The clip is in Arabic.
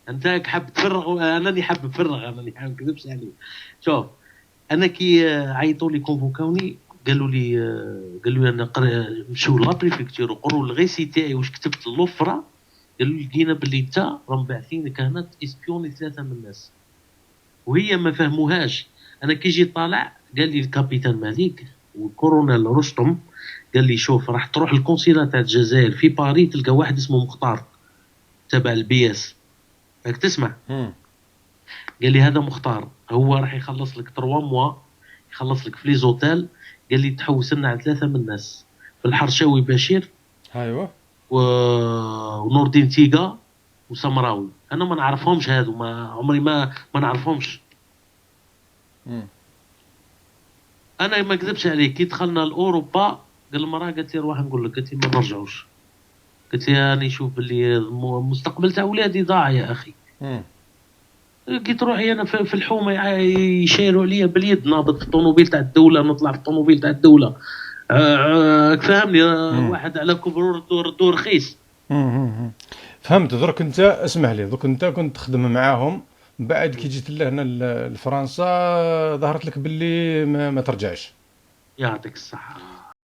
انت حاب تفرغ، انني حاب نفرغ، انني حاب نكذبش عليك. شوف، انا كي عيطوا لي كونفوكاوني، قالوا لي انا مشيو لا بريفكتور وقروا الغيسي تاعي واش كتبت اللوفره. قالوا لي لقينا باللي انت راهم باعثينك هنا تسبيوني ثلاثه من الناس، وهي ما فهموهاش. انا كي جيت طالع قال لي الكابيتان مالك والكورونيل رستم، قال لي شوف راح تروح القنصله تاع الجزائر في باريس تلقى واحد اسمه مختار تبع البي اس، راك تسمع؟ مم. قال لي هذا مختار، هو راح يخلص لك 3 موا، يخلص لك في لي زوتيل. قال لي تحوس لنا على ثلاثه من الناس، في الحرشاوي بشير ايوا. و... ونور الدين تيغا وسمراوي. انا ما نعرفهمش هادو، ما عمري ما نعرفهمش. مم. انا ما اكذبش عليك، كي دخلنا لاوروبا قال المراه، قالت لي روح نقول لك، قالت لي ما نرجعوش. قلت لي راني نشوف باللي المستقبل تاع ولادي ضاع يا اخي. مم. لقيت روحي انا في الحومه يشيلوا عليا باليد، نهبط في الطوموبيل تاع الدوله، نطلع في الطوموبيل تاع الدوله. فهمني، مم. واحد على كبر دور رخيص. مم. فهمت. درك انت اسمح لي، درك انت كنت تخدم معاهم، من بعد كي جيت لهنا لفرنسا ظهرت لك باللي ما ترجعش. يعطيك الصحه.